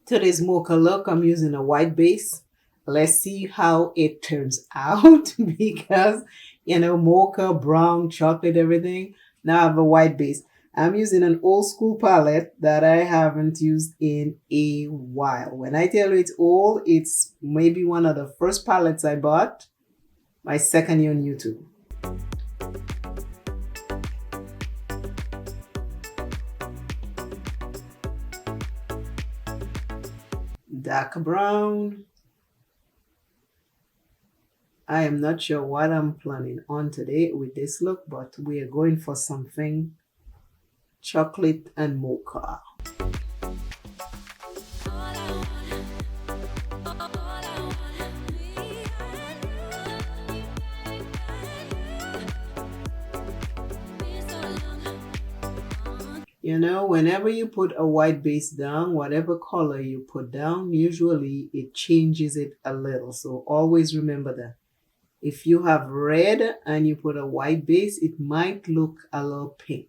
Today's mocha look, I'm using a white base. Let's see how it turns out because, mocha, brown, chocolate, everything. Now I have a white base. I'm using an old school palette that I haven't used in a while. When I tell you it's old, it's maybe one of the first palettes I bought my second year on YouTube. Dark brown. I am not sure what I'm planning on today with this look, but we are going for something chocolate and mocha. Whenever you put a white base down, whatever color you put down, usually it changes it a little. So always remember that. If you have red and you put a white base, it might look a little pink.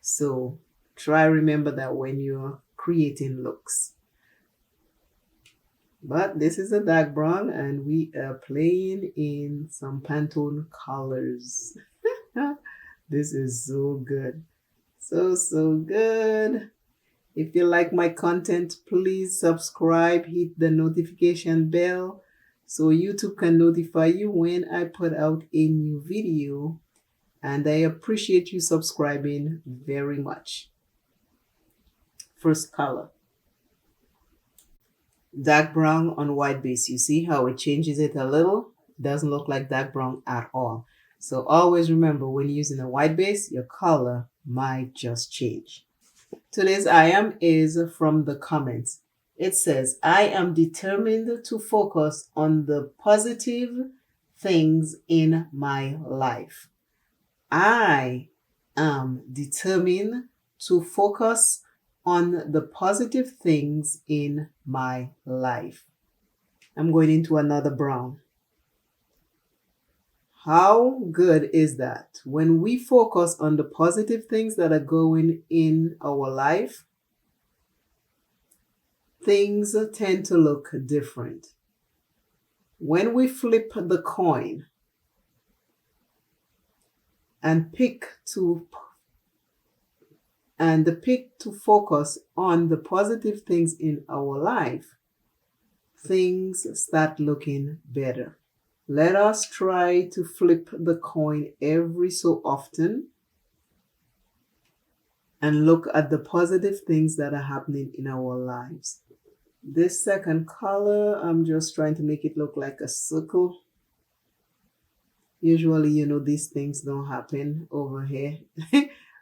So try remember that when you're creating looks. But this is a dark brown and we are playing in some Pantone colors. This is so good. So good. If you like my content, please subscribe, hit the notification bell so YouTube can notify you when I put out a new video. And I appreciate you subscribing very much. First color. Dark brown on white base. You see how it changes it a little? It doesn't look like dark brown at all. So always remember when using a white base, your color might just change. Today's I am is from the comments. It says, I am determined to focus on the positive things in my life. I am determined to focus on the positive things in my life. I'm going into another brown. How good is that? When we focus on the positive things that are going in our life, things tend to look different. When we flip the coin and pick to focus on the positive things in our life, things start looking better. Let us try to flip the coin every so often and look at the positive things that are happening in our lives. This second color, I'm just trying to make it look like a circle. Usually, these things don't happen over here.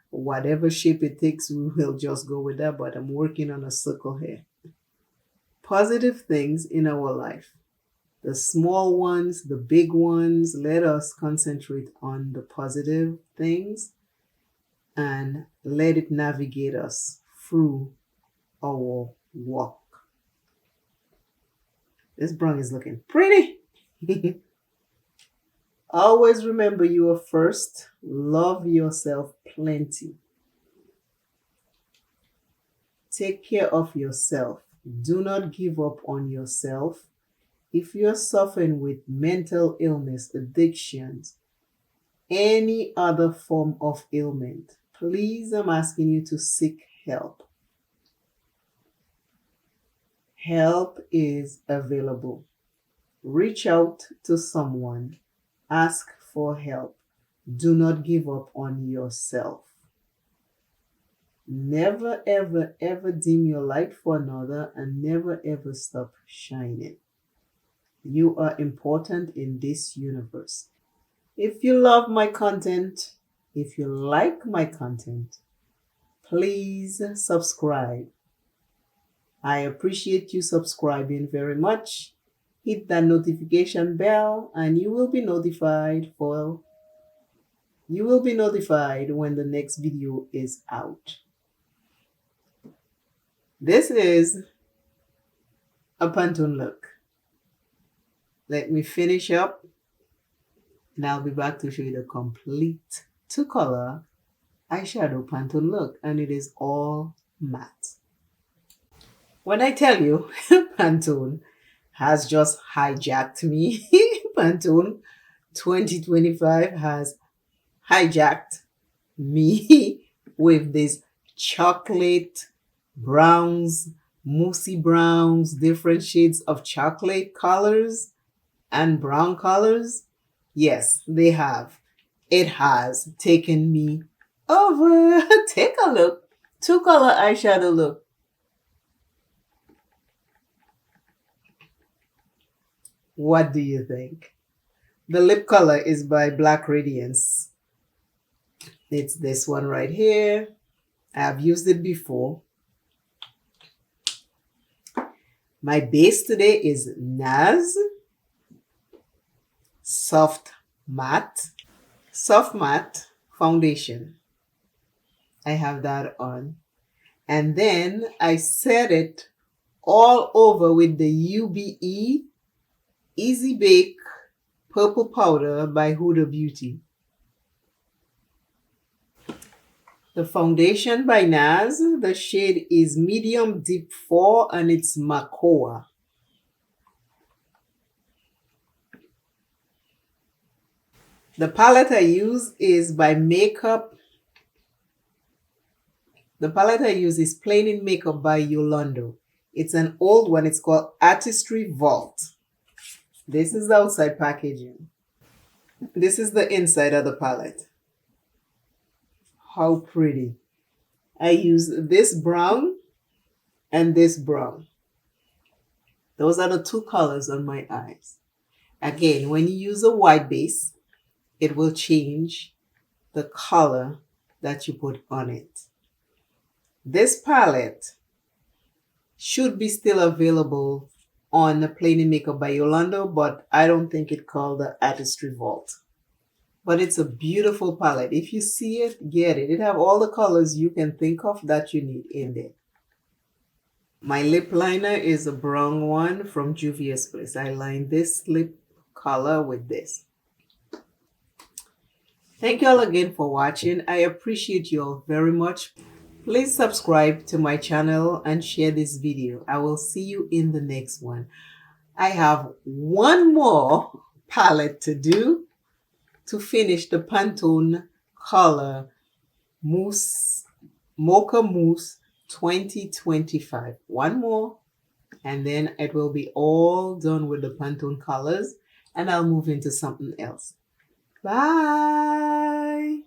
Whatever shape it takes, we will just go with that, but I'm working on a circle here. Positive things in our life. The small ones, the big ones, let us concentrate on the positive things and let it navigate us through our walk. This brown is looking pretty. Always remember you are first. Love yourself plenty. Take care of yourself. Do not give up on yourself. If you're suffering with mental illness, addictions, any other form of ailment, please, I'm asking you to seek help. Help is available. Reach out to someone. Ask for help. Do not give up on yourself. Never, ever, ever dim your light for another and never, ever stop shining. You are important in this universe. If you love my content, if you like my content, please subscribe. I appreciate you subscribing very much. Hit that notification bell and you will be notified when the next video is out. This is a Pantone look. Let me finish up and I'll be back to show you the complete 2-color eyeshadow Pantone look, and it is all matte. When I tell you, Pantone has just hijacked me. Pantone 2025 has hijacked me with these chocolate browns, moussey browns, different shades of chocolate colors and brown colors. Yes, they have. It has taken me over. Take a look. Two color eyeshadow look. What do you think? The lip color is by Black Radiance. It's this one right here. I've used it before. My base today is NARS Soft Matte Foundation. I have that on. And then I set it all over with the UBE Easy Bake Purple Powder by Huda Beauty. The foundation by NARS, the shade is Medium Deep 4 and it's Macoa. The palette I use is by Makeup. The palette I use is Plain in Makeup by Yolando. It's an old one. It's called Artistry Vault. This is the outside packaging. This is the inside of the palette. How pretty. I use this brown and this brown. Those are the two colors on my eyes. Again, when you use a white base, it will change the color that you put on it. This palette should be still available on the Plain in Makeup by Yolando, but I don't think it's called the Artistry Vault. But it's a beautiful palette. If you see it, get it. It have all the colors you can think of that you need in there. My lip liner is a brown one from Juvia's Place. I line this lip color with this. Thank you all again for watching. I appreciate you all very much. Please subscribe to my channel and share this video. I will see you in the next one. I have one more palette to do to finish the Pantone color Mocha Mousse 2025. One more, and then it will be all done with the Pantone colors, and I'll move into something else. Bye.